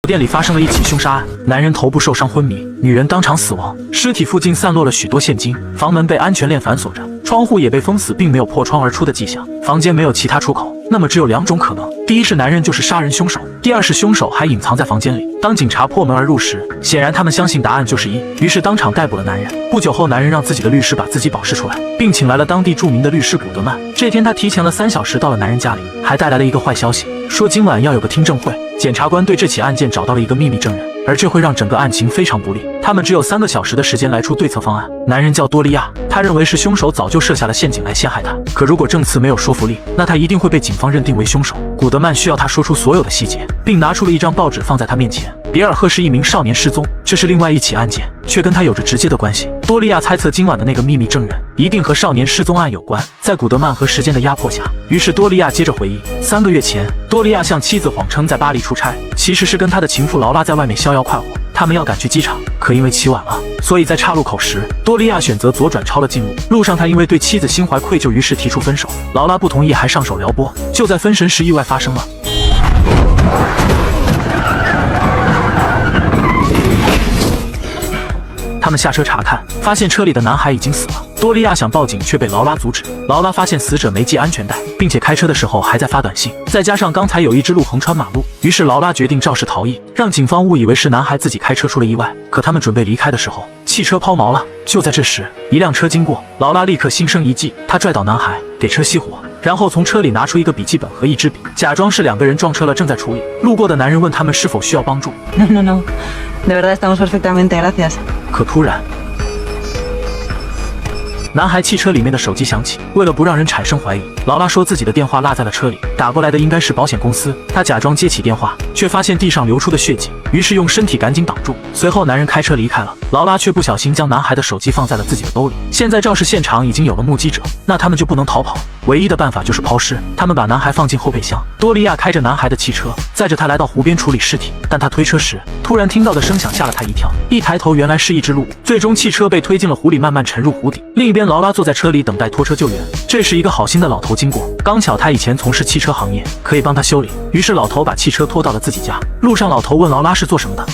酒店里发生了一起凶杀案，男人头部受伤昏迷，女人当场死亡，尸体附近散落了许多现金，房门被安全链反锁着，窗户也被封死，并没有破窗而出的迹象，房间没有其他出口。那么只有两种可能：第一是男人就是杀人凶手，第二是凶手还隐藏在房间里。当警察破门而入时，显然他们相信答案就是一，于是当场逮捕了男人。不久后，男人让自己的律师把自己保释出来，并请来了当地著名的律师古德曼。这天他提前了3小时到了男人家里，还带来了一个坏消息，说今晚要有个听证会。检察官对这起案件找到了一个秘密证人，而这会让整个案情非常不利。他们只有3个小时的时间来出对策方案。男人叫多利亚，他认为是凶手早就设下了陷阱来陷害他，可如果证词没有说服力，那他一定会被警方认定为凶手。古德曼需要他说出所有的细节，并拿出了一张报纸放在他面前。比尔赫是一名少年失踪，这是另外一起案件，却跟他有着直接的关系。多利亚猜测今晚的那个秘密证人一定和少年失踪案有关。在古德曼和时间的压迫下，于是多利亚接着回忆，3个月前，多利亚向妻子谎称在巴黎出差，其实是跟他的情妇劳拉在外面逍遥快活。他们要赶去机场，可因为起晚了，所以在岔路口时，多利亚选择左转超了近路。路上他因为对妻子心怀愧疚，于是提出分手。劳拉不同意，还上手撩拨。就在分神时，意外发生了。他们下车查看，发现车里的男孩已经死了。多利亚想报警，却被劳拉阻止。劳拉发现死者没系安全带，并且开车的时候还在发短信，再加上刚才有一只鹿横穿马路，于是劳拉决定肇事逃逸，让警方误以为是男孩自己开车出了意外。可他们准备离开的时候，汽车抛锚了。就在这时，一辆车经过，劳拉立刻心生一计，她拽倒男孩，给车熄火，然后从车里拿出一个笔记本和一支笔，假装是2个人撞车了，正在处理。路过的男人问他们是否需要帮助。No, de verdad estamos perfectamente, gracias。可突然，男孩汽车里面的手机响起，为了不让人产生怀疑，劳拉说自己的电话落在了车里，打过来的应该是保险公司。他假装接起电话，却发现地上流出的血迹，于是用身体赶紧挡住。随后男人开车离开了，劳拉却不小心将男孩的手机放在了自己的兜里。现在肇事现场已经有了目击者，那他们就不能逃跑，唯一的办法就是抛尸。他们把男孩放进后备箱，多利亚开着男孩的汽车，载着他来到湖边处理尸体。但他推车时，突然听到的声响吓了他一跳，一抬头原来是一只鹿。最终汽车被推进了湖里，慢慢沉入湖底。另一边，劳拉坐在车里等待拖车救援。这时一个好心的老头经过，刚巧他以前从事汽车行业，可以帮他修理，于是老头把汽车拖到了自己家。路上老头问劳拉是做什么的，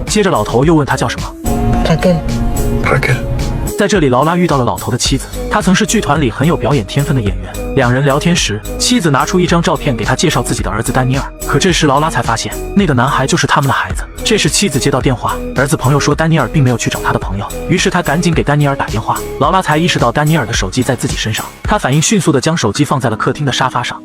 接着老头又问他叫什么。在这里，劳拉遇到了老头的妻子，她曾是剧团里很有表演天分的演员。2人聊天时，妻子拿出一张照片给他介绍自己的儿子丹尼尔。可这时劳拉才发现，那个男孩就是他们的孩子。这时妻子接到电话，儿子朋友说丹尼尔并没有去找他的朋友，于是他赶紧给丹尼尔打电话。劳拉才意识到丹尼尔的手机在自己身上，他反应迅速地将手机放在了客厅的沙发上。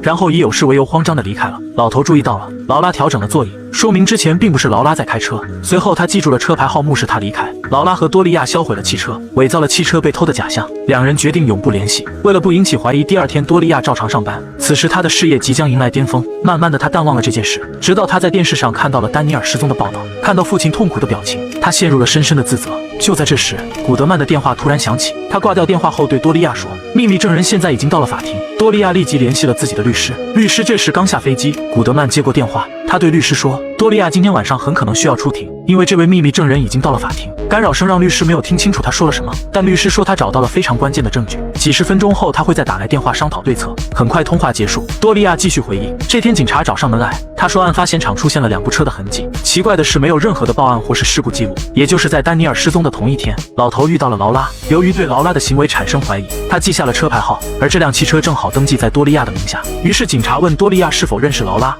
然后以有事为由慌张地离开了。老头注意到了，劳拉调整了座椅，说明之前并不是劳拉在开车。随后他记住了车牌号，目视他离开。劳拉和多利亚销毁了汽车，伪造了汽车被偷的假象，2人决定永不联系。为了不引起怀疑，第2天多利亚照常上班。此时他的事业即将迎来巅峰。慢慢的，他淡忘了这件事，直到他在电视上看到了丹尼尔失踪的报道，看到父亲痛苦的表情，他陷入了深深的自责。就在这时，古德曼的电话突然响起，他挂掉电话后对多利亚说，秘密证人现在已经到了法庭。多利亚立即联系了自己的律师，律师这时刚下飞机。古德曼接过电话，他对律师说，多利亚今天晚上很可能需要出庭，因为这位秘密证人已经到了法庭。干扰声让律师没有听清楚他说了什么，但律师说他找到了非常关键的证据，几十分钟后他会再打来电话商讨对策。很快通话结束，多利亚继续回忆，这天警察找上门来，他说案发现场出现了2部车的痕迹，奇怪的是没有任何的报案或是事故记录。也就是在丹尼尔失踪的同一天，老头遇到了劳拉，由于对劳拉的行为产生怀疑，他记下了车牌号，而这辆汽车正好登记在多利亚的名下。于是警察问多利亚是否认识劳拉。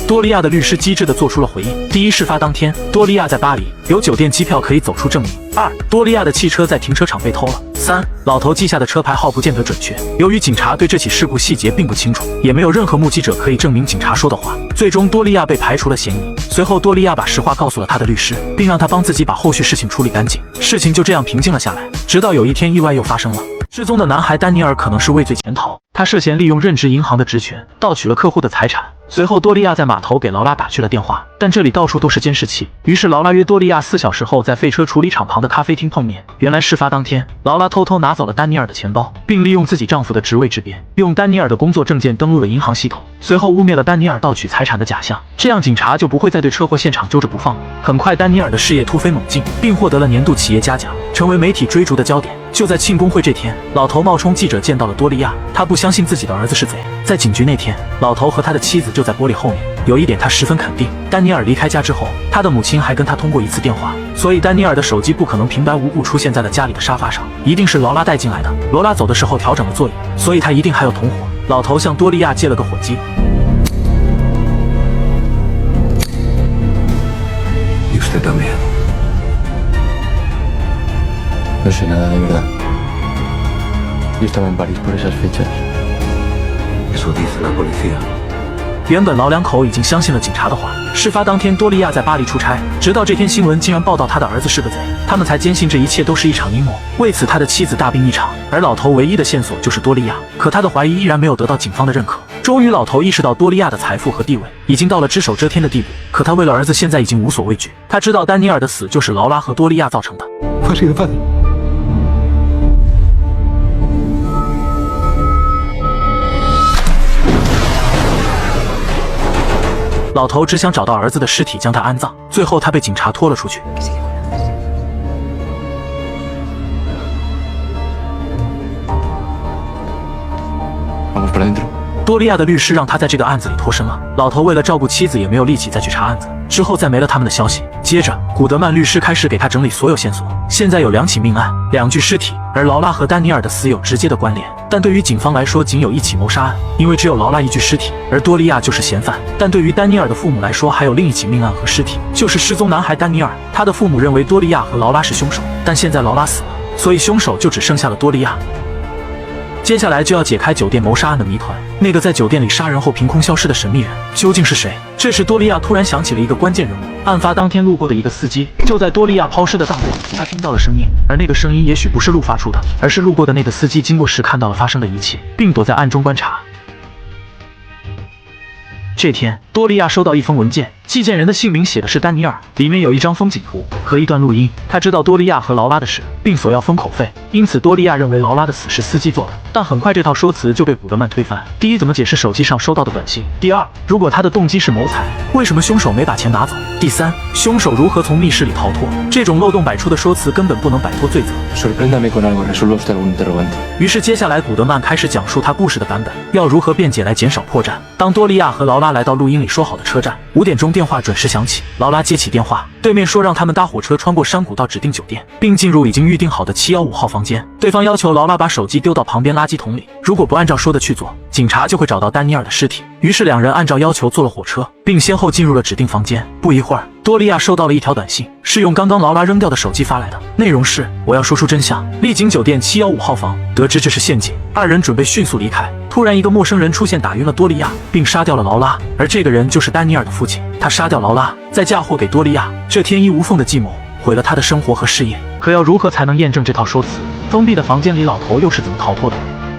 多利亚的律师机智地做出了回应：第一，事发当天，多利亚在巴黎，有酒店机票可以走出证明；2，多利亚的汽车在停车场被偷了；3，老头记下的车牌号不见得准确。由于警察对这起事故细节并不清楚，也没有任何目击者可以证明警察说的话，最终多利亚被排除了嫌疑。随后，多利亚把实话告诉了他的律师，并让他帮自己把后续事情处理干净。事情就这样平静了下来，直到有一天，意外又发生了。失踪的男孩丹尼尔可能是畏罪潜逃，他涉嫌利用任职银行的职权盗取了客户的财产。随后，多利亚在码头给劳拉打去了电话，但这里到处都是监视器。于是劳拉约多利亚4小时后在废车处理厂旁的咖啡厅碰面。原来事发当天，劳拉偷偷拿走了丹尼尔的钱包，并利用自己丈夫的职位之便，用丹尼尔的工作证件登录了银行系统，随后污蔑了丹尼尔盗取财产的假象，这样警察就不会再对车祸现场揪着不放了。很快，丹尼尔的事业突飞猛进，并获得了年度企业家奖，成为媒体追逐的焦点。就在庆功会这天，老头冒充记者见到了多利亚，他不相信自己的儿子是贼。在警局那天，老头和他的妻子就在玻璃后面。有一点他十分肯定，丹尼尔离开家之后，他的母亲还跟他通过1次电话，所以丹尼尔的手机不可能平白无故出现在了家里的沙发上，一定是劳拉带进来的。罗拉走的时候调整了座椅，所以他一定还有同伙。老头向多利亚借了个火机。Y usted también. No sé nada de verdad. Yo estaba en París por esas fechas. Eso dice la policía. 原本老两口已经相信了警察的话。事发当天，多利亚在巴黎出差，直到这天新闻竟然报道他的儿子是个贼，他们才坚信这一切都是一场阴谋。为此，他的妻子大病一场，而老头唯一的线索就是多利亚。可他的怀疑依然没有得到警方的认可。终于，老头意识到多利亚的财富和地位已经到了只手遮天的地步。可他为了儿子，现在已经无所畏惧。他知道丹尼尔的死就是劳拉和多利亚造成的。Fue así de fácil. 老头只想找到儿子的尸体，将他安葬。最后，他被警察拖了出去。Vamos para adentro. 多利亚的律师让他在这个案子里脱身了。老头为了照顾妻子，也没有力气再去查案子。之后再没了他们的消息。接着，古德曼律师开始给他整理所有线索。现在有2起命案，2具尸体，而劳拉和丹尼尔的死有直接的关联。但对于警方来说，仅有1起谋杀案，因为只有劳拉1具尸体，而多利亚就是嫌犯。但对于丹尼尔的父母来说，还有另1起命案和尸体，就是失踪男孩丹尼尔。他的父母认为多利亚和劳拉是凶手，但现在劳拉死了，所以凶手就只剩下了多利亚。接下来就要解开酒店谋杀案的谜团，那个在酒店里杀人后凭空消失的神秘人究竟是谁？这时多利亚突然想起了一个关键人物，案发当天路过的一个司机。就在多利亚抛尸的当晚，他听到了声音，而那个声音也许不是路发出的，而是路过的那个司机经过时看到了发生的一切，并躲在暗中观察。这天，多利亚收到一封文件，寄件人的姓名写的是丹尼尔，里面有一张风景图和一段录音。他知道多利亚和劳拉的事，并索要封口费，因此多利亚认为劳拉的死是司机做的。但很快这套说辞就被古德曼推翻。第一，怎么解释手机上收到的短信？第二，如果他的动机是谋财，为什么凶手没把钱拿走？第三，凶手如何从密室里逃脱？这种漏洞百出的说辞根本不能摆脱罪责。Sorpréndame con algo, resuelva usted algún interrogante. 于是接下来古德曼开始讲述他故事的版本，要如何辩解来减少破绽。当多利亚和劳拉来到录音里说好的车站，5点钟电话准时响起，劳拉接起电话，对面说让他们搭火车穿过山谷到指定酒店，并进入已经预定好的715号房间。对方要求劳拉把手机丢到旁边垃圾桶里，如果不按照说的去做，警察就会找到丹尼尔的尸体。于是2人按照要求坐了火车，并先后进入了指定房间。不一会儿，多利亚收到了一条短信，是用刚刚劳拉扔掉的手机发来的，内容是：我要说出真相，丽景酒店715号房。得知这是陷阱，2人准备迅速离开。突然，一个陌生人出现，打晕了多利亚，并杀掉了劳拉。而这个人就是丹尼尔的父亲，他杀掉劳拉，再嫁祸给多利亚。这天衣无缝的计谋毁了他的生活和事业。可要如何才能验证这套说辞？封闭的房间里，老头又是怎么逃脱的？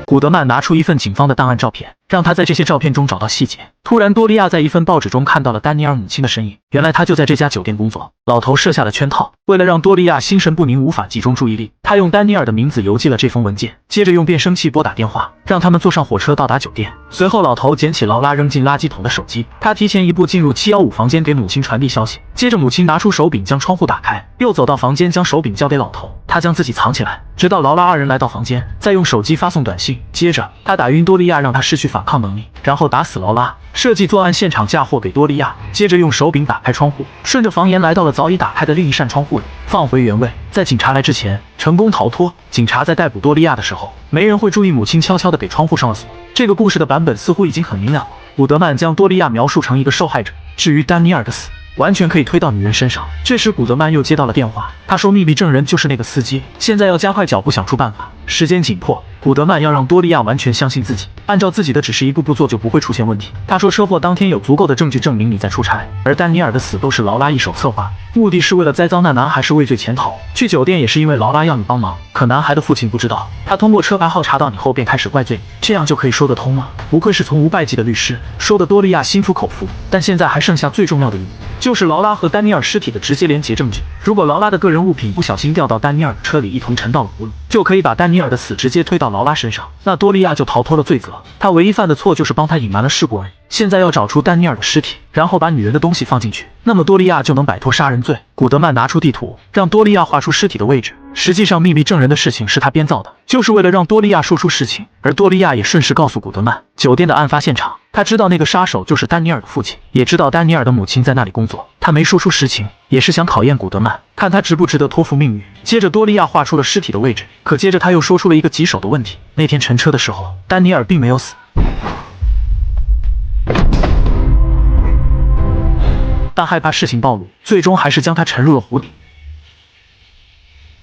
古德曼拿出一份警方的档案照片，让他在这些照片中找到细节。突然，多利亚在一份报纸中看到了丹尼尔母亲的身影，原来他就在这家酒店工作。老头设下了圈套，为了让多利亚心神不宁，无法集中注意力，他用丹尼尔的名字邮寄了这封文件，接着用变声器拨打电话，让他们坐上火车到达酒店。随后，老头捡起劳拉扔进垃圾桶的手机，他提前一步进入715房间给母亲传递消息。接着，母亲拿出手柄将窗户打开，又走到房间将手柄交给老头，他将自己藏起来，直到劳拉2人来到房间，再用手机发送短信。接着，他打晕多利亚，让他失去反抗能力，然后打死劳拉，设计作案现场嫁祸给多利亚。接着用手柄打开窗户，顺着房檐来到了早已打开的另一扇窗户里，放回原位。在警察来之前成功逃脱。警察在逮捕多利亚的时候，没人会注意母亲悄悄地给窗户上了锁。这个故事的版本似乎已经很明了。古德曼将多利亚描述成一个受害者，至于丹尼尔的死，完全可以推到女人身上。这时古德曼又接到了电话，他说秘密证人就是那个司机，现在要加快脚步想出办法，时间紧迫。古德曼要让多利亚完全相信自己，按照自己的指示一步步做，就不会出现问题。他说车祸当天有足够的证据证明你在出差，而丹尼尔的死都是劳拉一手策划，目的是为了栽赃那男孩是畏罪潜逃。去酒店也是因为劳拉要你帮忙，可男孩的父亲不知道，他通过车牌号查到你后便开始怪罪你，这样就可以说得通了。不愧是从无败绩的律师，说的多利亚心服口服。但现在还剩下最重要的一幕，就是劳拉和丹尼尔尸体的直接连结证据。如果劳拉的个人物品不小心掉到丹尼尔的车里，一同沉到了湖里，就可以把丹尼尔的死直接推到劳拉身上，那多利亚就逃脱了罪责。他唯一犯的错就是帮他隐瞒了事故而已。现在要找出丹尼尔的尸体，然后把女人的东西放进去，那么多利亚就能摆脱杀人罪。古德曼拿出地图，让多利亚画出尸体的位置。实际上秘密证人的事情是他编造的，就是为了让多利亚说出实情。而多利亚也顺势告诉古德曼酒店的案发现场，他知道那个杀手就是丹尼尔的父亲，也知道丹尼尔的母亲在那里工作。他没说出实情，也是想考验古德曼，看他值不值得托付命运。接着多利亚画出了尸体的位置，可接着他又说出了一个棘手的问题：那天沉车的时候，丹尼尔并没有死，但害怕事情暴露，最终还是将他沉入了湖底。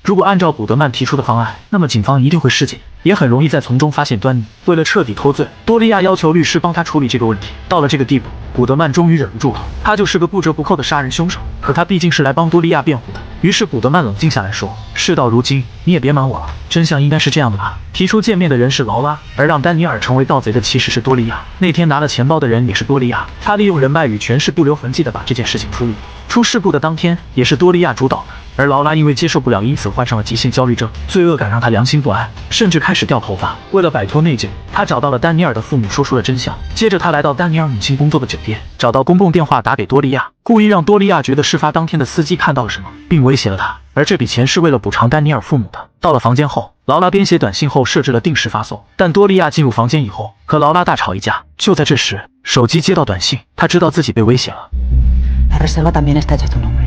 如果按照古德曼提出的方案，那么警方一定会尸检，也很容易在从中发现端倪。为了彻底脱罪，多利亚要求律师帮他处理这个问题。到了这个地步，古德曼终于忍不住了，他就是个不折不扣的杀人凶手，可他毕竟是来帮多利亚辩护的。于是古德曼冷静下来说，事到如今，你也别瞒我了，真相应该是这样的吧？提出见面的人是劳拉，而让丹尼尔成为盗贼的其实是多利亚。那天拿了钱包的人也是多利亚，他利用人脉与权势不留痕迹的把这件事情处理。出事故的当天也是多利亚主导的，而劳拉因为接受不了，因此患上了急性焦虑症，罪恶感让他良心不安，甚至开始掉头发。为了摆脱内疚，他找到了丹尼尔的父母，说出了真相。接着他来到丹尼尔母亲工作的酒店，找到公共电话打给多利亚，故意让多利亚觉得事发当天的司机看到了什么，并威胁了他。而这笔钱是为了补偿丹尼尔父母的。到了房间后，劳拉编写短信后设置了定时发送，但多利亚进入房间以后和劳拉大吵一架。就在这时，手机接到短信，他知道自己被威胁了。La reserva también está hecha a tu nombre.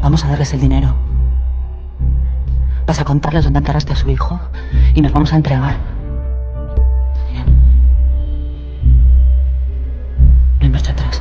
Vamos a darles el dinero. Vas a contarles dónde enterraste a su hijo y nos vamos a entregar. Bien. No hay marcha atrás.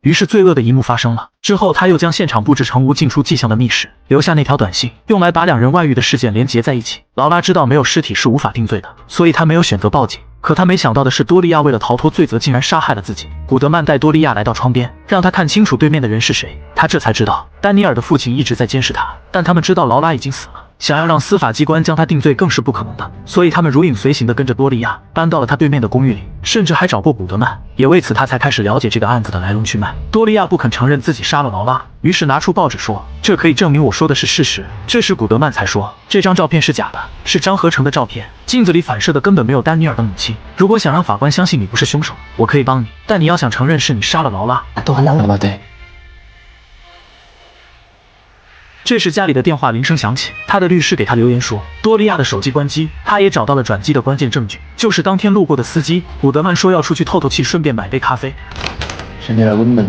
于是罪恶的一幕发生了。之后他又将现场布置成无进出迹象的密室，留下那条短信，用来把两人外遇的事件连结在一起。劳拉知道没有尸体是无法定罪的，所以他没有选择报警。可他没想到的是，多利亚为了逃脱罪责，竟然杀害了自己。古德曼带多利亚来到窗边，让他看清楚对面的人是谁。他这才知道，丹尼尔的父亲一直在监视他，但他们知道劳拉已经死了，想要让司法机关将他定罪更是不可能的。所以他们如影随形地跟着多利亚搬到了他对面的公寓里，甚至还找过古德曼，也为此他才开始了解这个案子的来龙去脉。多利亚不肯承认自己杀了劳拉，于是拿出报纸说，这可以证明我说的是事实。这时古德曼才说，这张照片是假的，是张合成的照片，镜子里反射的根本没有丹尼尔的母亲。如果想让法官相信你不是凶手，我可以帮你，但你要想承认是你杀了劳拉。这时家里的电话铃声响起，他的律师给他留言说，多利亚的手机关机，他也找到了转机的关键证据，就是当天路过的司机。古德曼说要出去透透气，顺便买杯咖啡。Señora Goodman.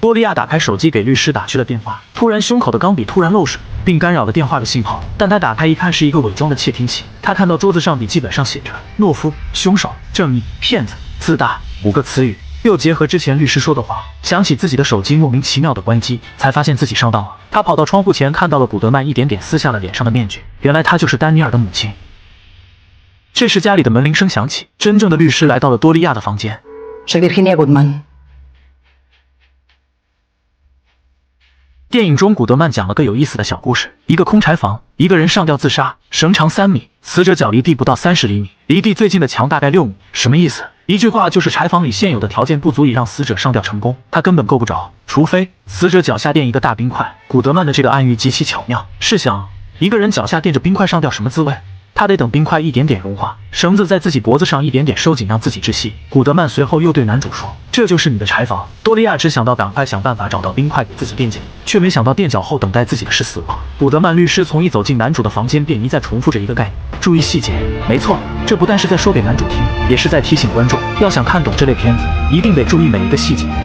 多利亚打开手机给律师打去了电话，突然胸口的钢笔突然漏水，并干扰了电话的信号。但他打开一看，是一个伪装的窃听器。他看到桌子上笔记本上写着懦夫、凶手、正义、骗子、自大5个词语，又结合之前律师说的话，想起自己的手机莫名其妙的关机，才发现自己上当了。他跑到窗户前，看到了古德曼一点点撕下了脸上的面具，原来他就是丹尼尔的母亲。这时家里的门铃声响起，真正的律师来到了多利亚的房间。Soy Virginia Goodman. 电影中，古德曼讲了个有意思的小故事：一个空柴房，一个人上吊自杀，绳长3米，死者脚离地不到30厘米，离地最近的墙大概6米。什么意思？一句话就是柴房里现有的条件不足以让死者上吊成功，他根本够不着，除非死者脚下垫一个大冰块。古德曼的这个暗喻极其巧妙，试想一个人脚下垫着冰块上吊什么滋味？他得等冰块一点点融化，绳子在自己脖子上一点点收紧，让自己窒息。古德曼随后又对男主说，这就是你的柴房。多利亚只想到赶快想办法找到冰块给自己垫脚，却没想到垫脚后等待自己的是死亡。古德曼律师从一走进男主的房间便一再重复着一个概念，注意细节。没错，这不但是在说给男主听，也是在提醒观众，要想看懂这类片子，一定得注意每一个细节。